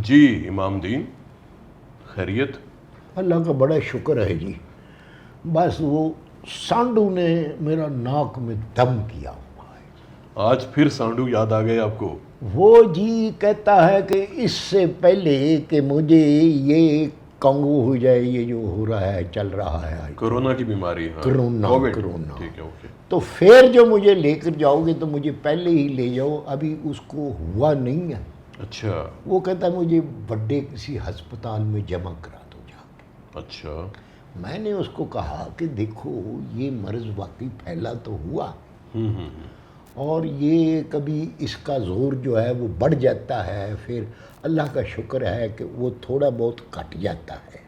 جی امام دین، خیریت؟ اللہ کا بڑا شکر ہے جی، بس وہ سانڈو نے میرا ناک میں دم کیا ہوا ہے۔ آج پھر سانڈو یاد آ گئے آپ کو؟ وہ جی کہتا ہے کہ اس سے پہلے کہ مجھے یہ کانگو ہو جائے، یہ جو ہو رہا ہے چل رہا ہے کورونا کی بیماری؟ ہاں، کرونا کووڈ۔ کرونا، ٹھیک ہے، اوکے۔ تو پھر جو مجھے لے کر جاؤ گے تو مجھے پہلے ہی لے جاؤ، ابھی اس کو ہوا نہیں ہے۔ اچھا وہ کہتا ہے مجھے بڑے کسی ہسپتال میں جمع کرا دو جا کے۔ اچھا۔ میں نے اس کو کہا کہ دیکھو یہ مرض واقعی پھیلا تو ہوا، اور یہ کبھی اس کا زور جو ہے وہ بڑھ جاتا ہے، پھر اللہ کا شکر ہے کہ وہ تھوڑا بہت کٹ جاتا ہے۔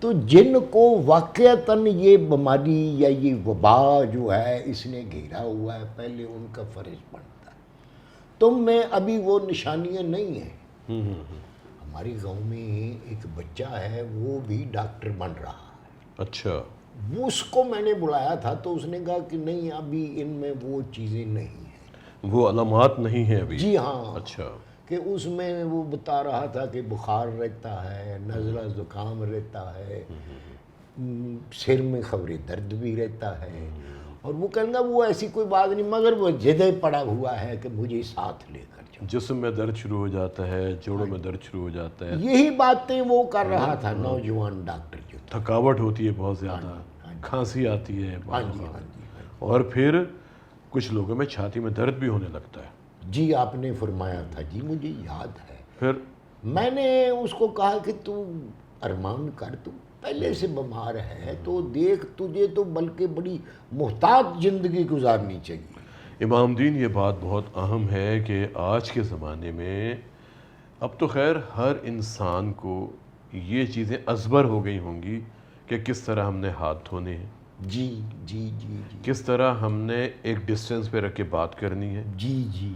تو جن کو واقعتاً یہ بیماری یا یہ وبا جو ہے اس نے گھیرا ہوا ہے، پہلے ان کا فرض بنتا ہے۔ تم میں ابھی وہ نشانیاں نہیں ہیں۔ ہمارے گاؤں میں ایک بچہ ہے، وہ بھی ڈاکٹر بن رہا ہے۔ اچھا۔ اس کو میں نے بلایا تھا تو اس نے کہا کہ نہیں، ابھی ان میں وہ چیزیں نہیں ہیں۔ وہ علامات نہیں ہیں ابھی؟ جی ہاں۔ اچھا۔ کہ اس میں وہ بتا رہا تھا کہ بخار رہتا ہے، نزلہ زکام رہتا ہے، سر میں خبریں درد بھی رہتا ہے، اور وہ کہنے گا وہ ایسی کوئی بات نہیں، مگر وہ جدے پڑا ہوا ہے کہ مجھے ساتھ لے کر جاؤ۔ جسم میں درد شروع ہو جاتا ہے، جوڑوں میں درد شروع ہو جاتا ہے، یہی باتیں وہ کر رہا تھا نوجوان ڈاکٹر جو تھا۔ تھکاوٹ ہوتی ہے بہت زیادہ، کھانسی آتی ہے ہاں بعض جی اوقات، ہاں جی ہاں جی۔ اور پھر کچھ لوگوں میں چھاتی میں درد بھی ہونے لگتا ہے۔ جی آپ نے فرمایا تھا جی، مجھے یاد ہے۔ پھر میں نے اس کو کہا کہ تو ارمان کر، تو پہلے سے بیمار ہے تو دیکھ، تجھے تو بلکہ بڑی محتاط زندگی گزارنی چاہیے۔ امام دین، یہ بات بہت اہم ہے کہ آج کے زمانے میں اب تو خیر ہر انسان کو یہ چیزیں ازبر ہو گئی ہوں گی کہ کس طرح ہم نے ہاتھ دھونے ہیں، جی جی جی جی کس طرح ہم نے ایک ڈسٹینس پہ رکھ کے بات کرنی ہے، جی جی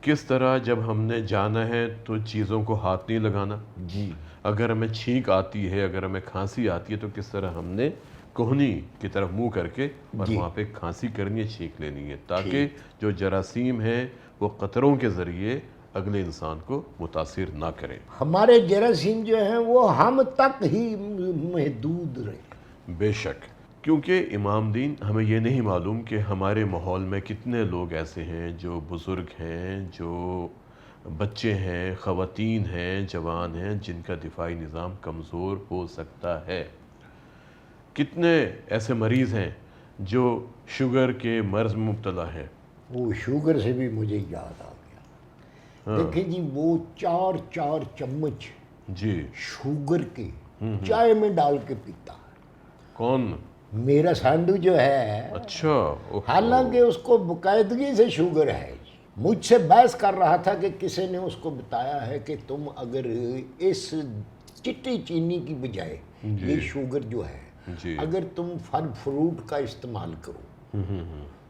کس طرح جب ہم نے جانا ہے تو چیزوں کو ہاتھ نہیں لگانا، جی اگر ہمیں چھینک آتی ہے، اگر ہمیں کھانسی آتی ہے تو کس طرح ہم نے کوہنی کی طرف منہ کر کے اور جی وہاں پہ کھانسی کرنی ہے، چھینک لینی ہے، تاکہ جو جراثیم ہیں وہ قطروں کے ذریعے اگلے انسان کو متاثر نہ کریں۔ ہمارے جراثیم جو ہیں وہ ہم تک ہی محدود رہے۔ بے شک، کیونکہ امام دین ہمیں یہ نہیں معلوم کہ ہمارے ماحول میں کتنے لوگ ایسے ہیں جو بزرگ ہیں، جو بچے ہیں، خواتین ہیں، جوان ہیں، جن کا دفاعی نظام کمزور ہو سکتا ہے۔ کتنے ایسے مریض ہیں جو شوگر کے مرض میں مبتلا ہیں۔ وہ شوگر سے بھی مجھے یاد آ گیا، دیکھیں جی وہ 4 چمچ جی۔ شوگر کے چائے میں ڈال کے پیتا ہے۔ کون؟ میرا سانڈو جو ہے، اچھا۔ حالانکہ اس کو باقاعدگی سے شوگر ہے، مجھ سے بحث کر رہا تھا کہ کسی نے اس کو بتایا ہے کہ تم اگر اس چٹی چینی کی بجائے یہ شوگر جو ہے، جی اگر تم پھل فروٹ کا استعمال کرو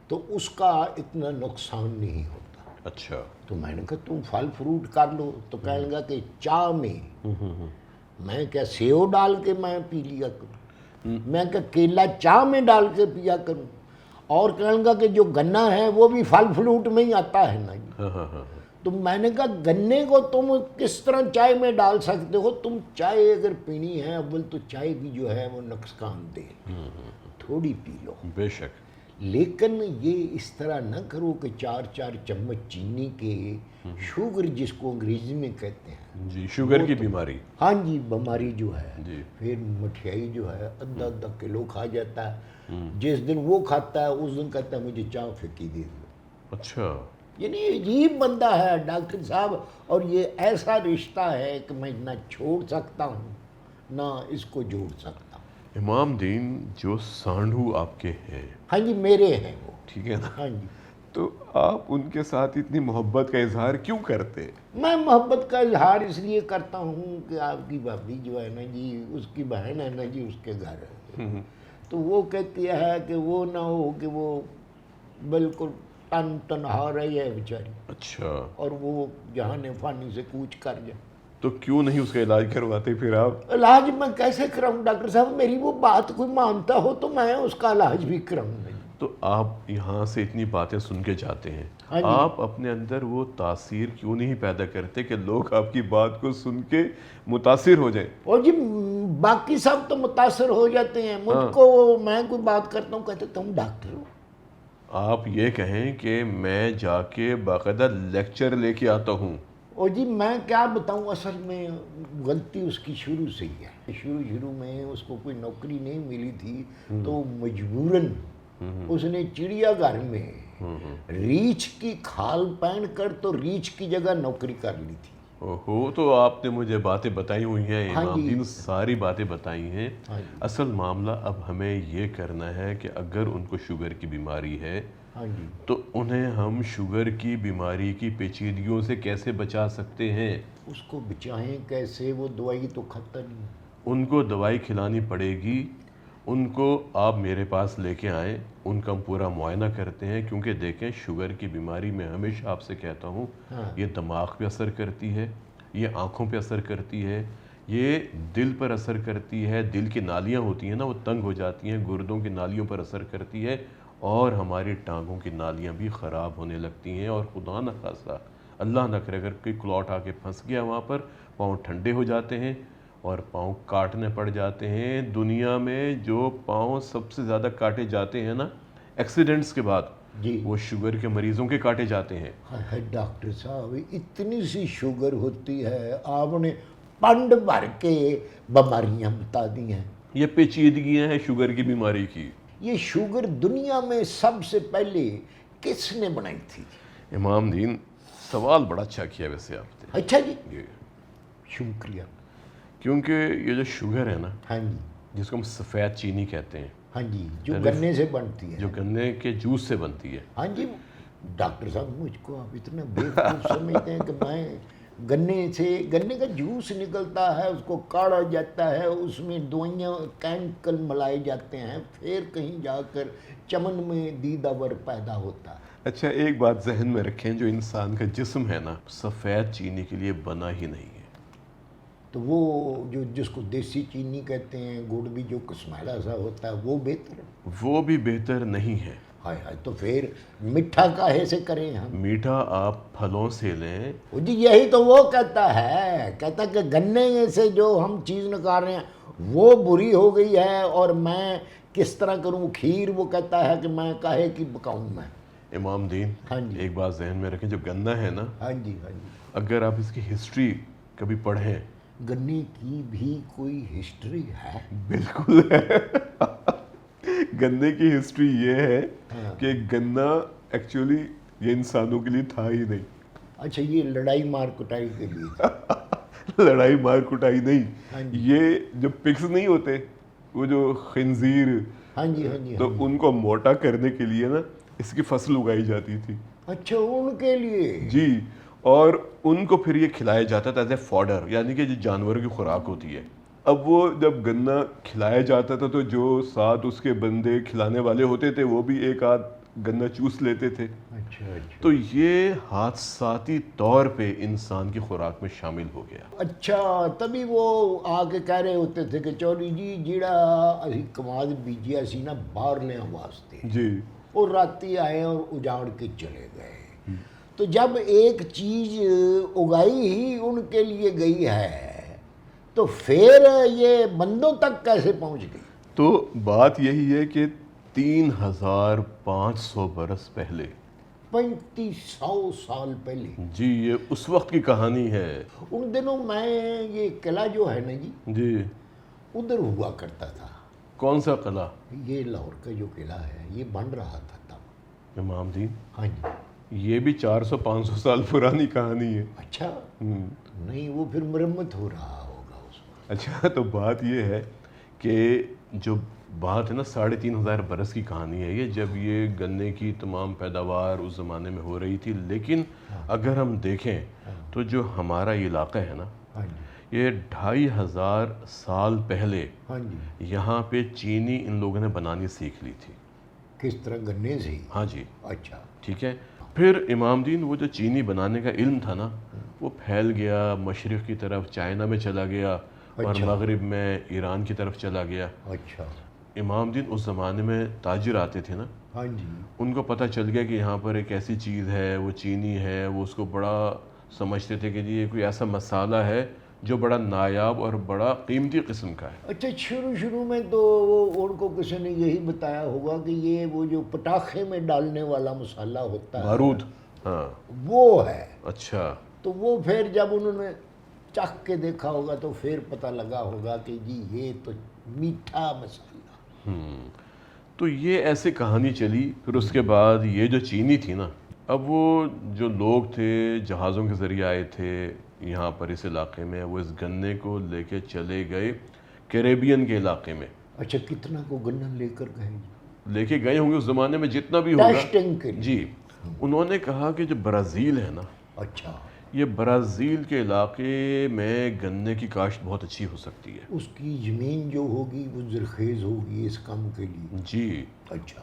تو اس کا اتنا نقصان نہیں ہوتا۔ اچھا۔ تو میں نے کہا تم پھل فروٹ کر لو، تو کہنے لگا کہ چائے میں میں کیا سیو ڈال کے میں پی لیا کروں، میں کہا کیلا چائے میں ڈال کے پیا کروں، اور کہنے لگا کہ جو گنا ہے وہ بھی پھل فروٹ میں ہی آتا ہے نا جی۔ تو میں نے کہا گنے کو تم کس طرح چائے میں ڈال سکتے ہو؟ تم چائے اگر پینی ہے، اول تو چائے بھی جو ہے وہ نقصان دہ، تھوڑی پی لو، بے شک۔ لیکن یہ اس طرح نہ کرو کہ 4 چمچ چینی کے، شوگر جس کو انگریزی میں کہتے ہیں، جی، شوگر کی بیماری۔ ہاں جی بیماری جو ہے، جی۔ پھر مٹھائی جو ہے آدھا کلو کھا جاتا ہے، جس دن وہ کھاتا ہے اس دن کہتا ہے مجھے چائے پھیکی دے دو۔ اچھا۔ یعنی عجیب بندہ ہے ڈاکٹر صاحب، اور یہ ایسا رشتہ ہے کہ میں نہ چھوڑ سکتا ہوں نہ اس کو جوڑ سکتا ہوں۔ امام دین، جو سانڈو آپ کے ہیں، ہاں جی میرے ہیں وہ، ٹھیک ہے نا، ہاں جی، تو آپ ان کے ساتھ اتنی محبت کا اظہار کیوں کرتے؟ میں محبت کا اظہار اس لیے کرتا ہوں کہ آپ کی بھابھی جو ہے نا جی، اس کی بہن ہے نا جی، اس کے گھر ہے، تو وہ کہتی ہے کہ وہ نہ ہو کہ وہ بالکل تنہا رہی ہے بیچاری، اچھا۔ اور وہ جہان فانی سے کوچ کر جائے۔ تو کیوں نہیں اس کا علاج کرواتے پھر آپ؟ علاج میں کیسے کراؤں ڈاکٹر صاحب؟ میری وہ بات کوئی مانتا ہو تو میں اس کا علاج بھی کراؤں گا۔ تو آپ یہاں سے اتنی باتیں سن کے جاتے ہیں، ہاں جی۔ آپ اپنے اندر وہ تاثیر کیوں نہیں پیدا کرتے کہ لوگ آپ کی بات کو سن کے متاثر ہو جائیں؟ اور جی باقی سب تو متاثر ہو جاتے ہیں، مجھ ہاں، کو میں کوئی بات کرتا ہوں کہتے تم ڈاکٹر ہو۔ آپ یہ کہیں کہ میں جا کے باقاعدہ لیکچر لے کے آتا ہوں۔ اور جی میں کیا بتاؤں، اصل میں غلطی اس کی شروع سے ہی ہے۔ شروع میں اس کو کوئی نوکری نہیں ملی تھی تو مجبوراً اس نے چڑیا گھر میں ریچھ کی کھال پہن کر تو ریچھ کی جگہ نوکری کر لی تھی۔ اوہو، تو آپ نے مجھے باتیں بتائی ہوئی ہیں ہاں امام جی، دین، ساری باتیں بتائی ہیں۔ ہاں جی، اصل معاملہ اب ہمیں یہ کرنا ہے کہ اگر ان کو شوگر کی بیماری ہے ہاں جی۔ تو انہیں ہم شوگر کی بیماری کی پیچیدگیوں سے کیسے بچا سکتے ہیں؟ اس کو بچائیں کیسے، وہ دوائی تو کھاتا نہیں۔ ان کو دوائی کھلانی پڑے گی، ان کو آپ میرے پاس لے کے آئیں، ان کا ہم پورا معائنہ کرتے ہیں، کیونکہ دیکھیں شوگر کی بیماری میں ہمیشہ آپ سے کہتا ہوں ہاں، یہ دماغ پہ اثر کرتی ہے، یہ آنکھوں پہ اثر کرتی ہے، یہ دل پر اثر کرتی ہے، دل کی نالیاں ہوتی ہیں نا وہ تنگ ہو جاتی ہیں، گردوں کی نالیوں پر اثر کرتی ہے، اور ہماری ٹانگوں کی نالیاں بھی خراب ہونے لگتی ہیں، اور خدا نہ خواستہ اللہ نہ کرے اگر کوئی کلاٹ آ کے پھنس گیا وہاں پر، پاؤں ٹھنڈے ہو جاتے ہیں اور پاؤں کاٹنے پڑ جاتے ہیں۔ دنیا میں جو پاؤں سب سے زیادہ کاٹے جاتے ہیں نا ایکسیڈنٹس کے بعد، جی۔ وہ شوگر کے مریضوں کے کاٹے جاتے ہیں۔ ہائے ڈاکٹر صاحب، اتنی سی شوگر ہوتی ہے، آپ نے پنڈ بھر کے بیماریاں بتا دی ہیں۔ یہ پیچیدگیاں ہیں شوگر کی بیماری کی۔ یہ شوگر دنیا میں سب سے پہلے کس نے بنائی تھی؟ امام دین، سوال بڑا اچھا کیا ویسے آپ نے۔ اچھا جی، یہ شکریہ۔ کیونکہ یہ جو شوگر ہے نا، ہاں جی، جس کو ہم سفید چینی کہتے ہیں، ہاں جی، جو گنے سے بنتی ہے۔ جو گنے کے جوس سے بنتی ہے، ہاں جی ڈاکٹر صاحب، مجھ کو آپ اتنا بیوقوف سمجھتے ہیں کہ میں گنے کا جوس نکلتا ہے، اس کو کاڑا جاتا ہے، اس میں دوائیاں کیمیکل ملائے جاتے ہیں، پھر کہیں جا کر چمن میں دیداور پیدا ہوتا ہے۔ اچھا ایک بات ذہن میں رکھیں، جو انسان کا جسم ہے نا سفید چینی کے لیے بنا ہی نہیں ہے۔ تو وہ جس کو دیسی چینی کہتے ہیں، گڑ بھی جو کسمیلا سا ہوتا ہے، وہ بہتر ہے؟ وہ بھی بہتر نہیں ہے۔ ہائے ہائے، تو پھر میٹھا کاہے سے کریں ہم؟ میٹھا آپ پھلوں سے لیں۔ جی یہی تو وہ کہتا ہے کہ گنے سے جو ہم چیز نکال رہے ہیں وہ بری ہو گئی ہے، اور میں کس طرح کروں کھیر؟ وہ کہتا ہے کہ میں کاہے کی پکاؤں میں۔ امام دین، ہاں جی، ایک بات ذہن میں رکھیں، جو گنا ہے نا، ہاں جی، ہاں جی، اگر آپ اس کی ہسٹری کبھی پڑھیں، گنے کی بھی کوئی ہسٹری ہے؟ بالکل ہے۔ گنے کی ہسٹری یہ ہے ہاں۔ کہ گنا ایکچولی یہ انسانوں کے لیے تھا ہی نہیں۔ اچھا، یہ لڑائی مار کٹائی کے لیے تھا؟ لڑائی مار کٹائی نہیں، ہاں جی، یہ جو پگس نہیں ہوتے، وہ جو خنزیر، ہاں جی، ہاں جی، تو ہاں جی۔ ان کو موٹا کرنے کے لیے نا اس کی فصل اگائی جاتی تھی۔ اچھا، ان کے لیے؟ جی، اور ان کو پھر یہ کھلایا جاتا تھا ایز اے فوڈر، یعنی کہ جو جانوروں کی خوراک ہوتی ہے۔ اب وہ جب گنا کھلایا جاتا تھا تو جو ساتھ اس کے بندے کھلانے والے ہوتے تھے وہ بھی ایک آدھ گنا چوس لیتے تھے، اچھا اچھا تو یہ حادثاتی طور پہ انسان کی خوراک میں شامل ہو گیا۔ اچھا، تبھی وہ آ کے کہہ رہے ہوتے تھے کہ چوری جی جیڑا اسی کماد بیجیا سی نا باہر لے واسطے، جی، اور راتی آئے اور اجاڑ کے چلے گئے۔ تو جب ایک چیز اگائی ہی ان کے لیے گئی ہے تو پھر یہ بندوں تک کیسے پہنچ گئی؟ تو بات یہی ہے کہ 3500 برس پہلے، 3500 سال پہلے، جی یہ اس وقت کی کہانی ہے۔ ان دنوں میں یہ قلعہ جو ہے نا جی، جی، ادھر ہوا کرتا تھا۔ کون سا قلعہ؟ یہ لاہور کا جو قلعہ ہے یہ بن رہا تھا تب۔ امام دین، ہاں جی۔ یہ بھی 400-500 سال پرانی کہانی ہے۔ اچھا، ہم، نہیں وہ پھر مرمت ہو رہا ہوگا اس وقت۔ اچھا تو بات یہ ہے کہ جو بات ہے نا 3500 برس کی کہانی ہے یہ، جب یہ گنے کی تمام پیداوار اس زمانے میں ہو رہی تھی، لیکن اگر ہم دیکھیں تو جو ہمارا علاقہ ہے نا، ہاں جی، یہ 2500 سال پہلے ہاں جی۔ یہاں پہ چینی ان لوگوں نے بنانی سیکھ لی تھی۔ کس طرح گنے سے ہی؟ ہاں جی، اچھا، ٹھیک ہے۔ پھر امام دین وہ جو چینی بنانے کا علم تھا نا وہ پھیل گیا مشرق کی طرف، چائنا میں چلا گیا، اور اچھا۔ مغرب میں ایران کی طرف چلا گیا۔ اچھا، امام دین اس زمانے میں تاجر آتے تھے نا، ہاں جی، ان کو پتہ چل گیا کہ یہاں پر ایک ایسی چیز ہے، وہ چینی ہے، وہ اس کو بڑا سمجھتے تھے کہ جی یہ کوئی ایسا مسالہ ہے جو بڑا نایاب اور بڑا قیمتی قسم کا ہے۔ اچھا شروع میں تو ان کو کسی نے یہی بتایا ہوگا کہ یہ وہ جو پٹاخے میں ڈالنے والا مسالہ ہوتا ہے بارود، ہاں، وہ ہے، اچھا، تو وہ پھر جب انہوں نے چکھ کے دیکھا ہوگا تو پھر پتہ لگا ہوگا کہ جی یہ تو میٹھا مسالہ۔ تو یہ ایسے کہانی چلی۔ پھر اس کے بعد یہ جو چینی تھی نا، اب وہ جو لوگ تھے جہازوں کے ذریعے آئے تھے یہاں پر اس علاقے میں، وہ اس گنے کو لے کے چلے گئے کیریبین کے علاقے میں، اچھا کتنا کو گنا لے کر گئے جی؟ لے کے گئے ہوں گے اس زمانے میں جتنا بھی ہوگا ٹیسٹنگ کے لیے؟ جی۔ انہوں نے کہا کہ جو برازیل ہے نا، اچھا، یہ برازیل کے علاقے میں گنے کی کاشت بہت اچھی ہو سکتی ہے۔ اس کی زمین جو ہوگی وہ زرخیز ہوگی اس کام کے لیے؟ جی، اچھا،